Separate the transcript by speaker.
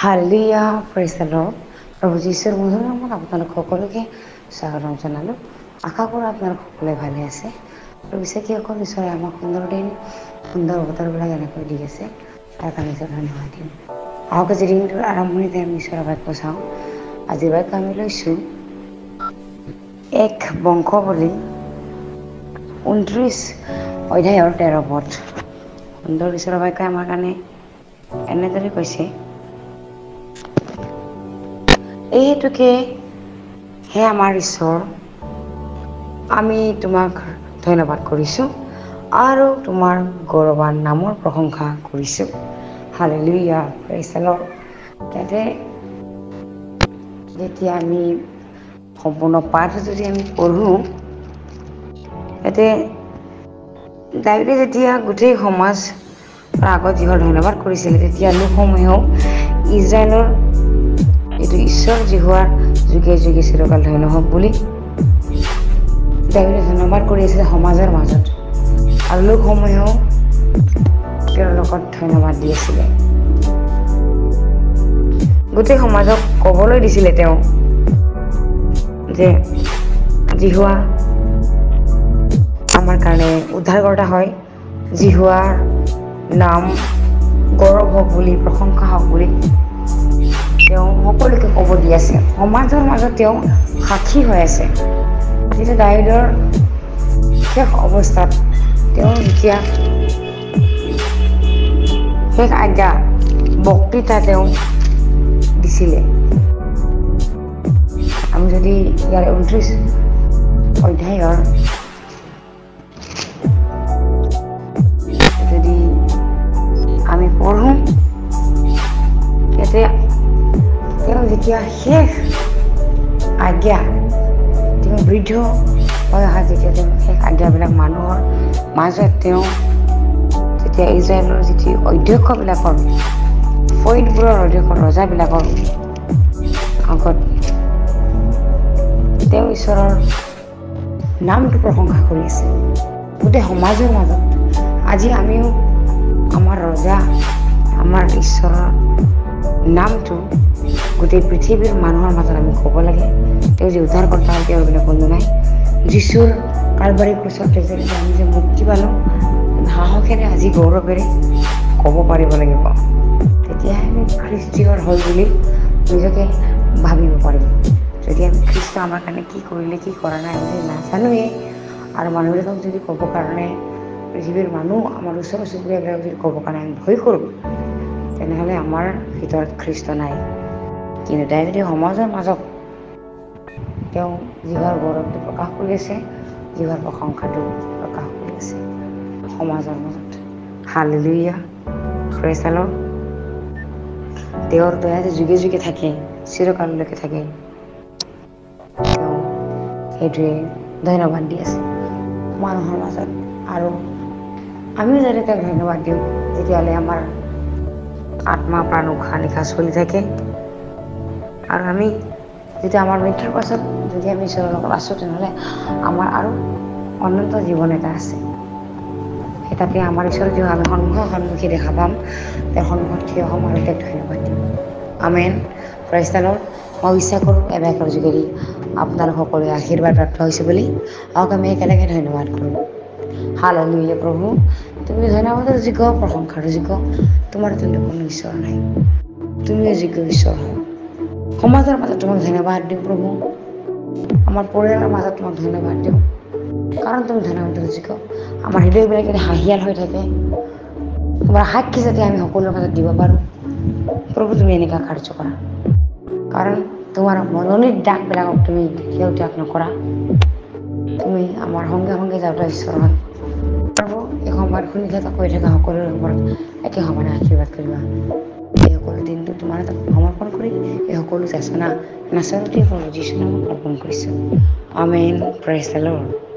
Speaker 1: Hallelujah praise the lord. প্ৰভু যীশুৰ মধুৰ নামত আপোনালোক সকলোকে স্বাগতম জনালোঁ। আশা কৰোঁ আপোনালোক সকলোৱে ভালে আছে। আৰু বিশ্বাসীসকল ঈশ্বৰে আমাক সুন্দৰ দিন সুন্দৰ বতৰবিলাক এনেকৈ দি আছে, তাৰ কাৰণে ঈশ্বৰ ধন্যবাদ দিম। আহক আজি দিনটোৰ আৰম্ভণিতে আমি ঈশ্বৰৰ বাক্য চাওঁ। আজিৰ বাক্য আমি লৈছোঁ এক বংশাৱলী 29 অধ্যায়ৰ 13 পদ। সুন্দৰ ঈশ্বৰৰ বাক্যই আমাৰ কাৰণে এনেদৰে কৈছে, এই হেতুকে হে আমাৰ ঈশ্বৰ, আমি তোমাক ধন্যবাদ কৰিছোঁ আৰু তোমাৰ গৌৰৱান নামৰ প্ৰশংসা কৰিছোঁ। Hallelujah praise the lord. যেতিয়া আমি সম্পূৰ্ণ পাঠ যদি আমি পঢ়োঁ, ইয়াতে দাৱীদে যেতিয়া গোটেই সমাজ আগত যিহৰ ধন্যবাদ কৰিছিলে, তেতিয়া লোকসমূহেও ইজৰাইলৰ এইটো ঈশ্বৰ জিহুৱাৰ যুগে যুগে চিৰকাল ধন্য হওক বুলি দাৱীদে ধন্যবাদ কৰি আছিলে সমাজৰ মাজত, আৰু লোকসমূহেও তেওঁৰ লগত ধন্যবাদ দি আছিলে। গোটেই সমাজক ক'বলৈ দিছিলে তেওঁ যে জিহুৱা আমাৰ কাৰণে উদ্ধাৰকৰ্তা হয়, জিহুৱাৰ নাম গৌৰৱ হওক বুলি, প্ৰশংসা হওক বুলি তেওঁ সকলোকে ক'ব দি আছে। সমাজৰ মাজত তেওঁ সাক্ষী হৈ আছে। যিটো দাৱীদৰ শেষ অৱস্থাত তেওঁ যেতিয়া শেষ আজ্ঞা বক্তৃতা তেওঁ দিছিলে, আমি যদি ইয়াৰ 29 অধ্যায়ৰ যদি আমি পঢ়োঁ, ইয়াতে তেওঁ যেতিয়া শেষ আজ্ঞা, তেওঁ বৃদ্ধ হৈ অহা যেতিয়া তেওঁ শেষ আজ্ঞাবিলাক মানুহৰ মাজত তেওঁ যেতিয়া ইজৰাইলৰ যিটো অধ্যক্ষবিলাকৰ, ফৈদবোৰৰ অধ্যক্ষ ৰজাবিলাকৰ আগত তেওঁ ঈশ্বৰৰ নামটো প্ৰশংসা কৰি আছে গোটেই সমাজৰ মাজত। আজি আমিও আমাৰ ৰজা, আমাৰ ঈশ্বৰৰ নামটো গোটেই পৃথিৱীৰ মানুহৰ মাজত আমি ক'ব লাগে। তেওঁ যে উদ্ধাৰকৰ্তা হয়, তেওঁৰ বিনা কোনো নাই। যীশুৰ কালবাৰী ক্ৰুচত যেনেকৈ আমি যে মুক্তি পালোঁ, সাহসেৰে আজি গৌৰৱেৰে ক'ব পাৰিব লাগিব। তেতিয়াহে আমি খ্ৰীষ্টীয়ৰ হ'ল বুলি নিজকে ভাবিব পাৰিম। যদি আমি খ্ৰীষ্ট আমাৰ কাৰণে কি কৰিলে কি কৰা নাই আমি যদি নাজানোৱেই, আৰু মানুহবিলাকক যদি ক'ব কাৰণে, পৃথিৱীৰ মানুহ আমাৰ ওচৰ চুবুৰীয়াবিলাকক যদি ক'ব কাৰণে আমি ভয় কৰোঁ, তেনেহ'লে আমাৰ ভিতৰত খ্ৰীষ্ট নাই। কিন্তু দাৱীদে সমাজৰ মাজত তেওঁ জিহুৱাৰ গৌৰৱটো প্ৰকাশ কৰি আছে, জিহুৱাৰ প্ৰশংসাটো প্ৰকাশ কৰি আছে সমাজৰ মাজত। Hallelujah praise the lord. তেওঁৰ দয়া যে যুগে যুগে থাকে, চিৰকাললৈকে থাকে, তেওঁ সেইটোৱে ধন্যবাদ দি আছে মানুহৰ মাজত। আৰু আমিও যদি তেওঁক ধন্যবাদ দিওঁ, তেতিয়াহ'লে আমাৰ আত্মা প্ৰাণ উশাহ নিশাহ চলি থাকে। আৰু আমি যেতিয়া আমাৰ মৃত্যুৰ পাছত যদি আমি ঈশ্বৰৰ লগত আছোঁ, তেনেহ'লে আমাৰ আৰু অনন্ত জীৱন এটা আছে। সেই তাতে আমাৰ ঈশ্বৰ যিটো আমি সন্মুখী দেখা পাম, তেওঁৰ সন্মুখত থিয় হ'ম আৰু তেওঁক ধন্যবাদ দিম। আমেন প্ৰেইজ দ্য লৰ্ড। মই বিশ্বাস কৰোঁ এবাৰৰ যোগেদি আপোনালোক সকলোৱে আশীৰ্বাদ প্ৰাপ্ত হৈছে বুলি। আহক আমি একেলগে ধন্যবাদ কৰোঁ। হালেলুয়া প্ৰভু, তুমি ধন্যবাদৰ যোগ্য, প্ৰশংসাৰ যোগ্য, তোমাৰ তুল্য কোনো ঈশ্বৰ নাই। তুমিও যোগ্য ঈশ্বৰ হয়। সমাজৰ মাজত তোমাক ধন্যবাদ দিওঁ প্ৰভু, আমাৰ পৰিয়ালৰ মাজত তোমাক ধন্যবাদ দিওঁ, কাৰণ তুমি ধন্যবাদৰ যোগ্য। আমাৰ হৃদয়বিলাক যদি হাঁহিয়াল হৈ থাকে, তোমাৰ সাক্ষী যাতে আমি সকলোৰে মাজত দিব পাৰোঁ, প্ৰভু তুমি এনেকুৱা কাৰ্য কৰা। কাৰণ তোমাৰ মনোনীত ডাকবিলাকক তুমি কেতিয়াও ত্যাগ নকৰা। তুমি আমাৰ সংগে সংগে যাওঁতে ঈশ্বৰ হয়। প্ৰভু এই সময়ত শুনি থকা কৈ থকা সকলোৰে ওপৰত একে সমানে আশীৰ্বাদ কৰিবা। এই সকলো দিনটো তোমাৰ তাত সমৰ্পণ কৰি এই সকলো যাচনা নাচৰতি প্ৰভু যীশুৰ নামত অৰ্পণ কৰিছোঁ। আমেন প্ৰেইজ দ্য লৰ্ড।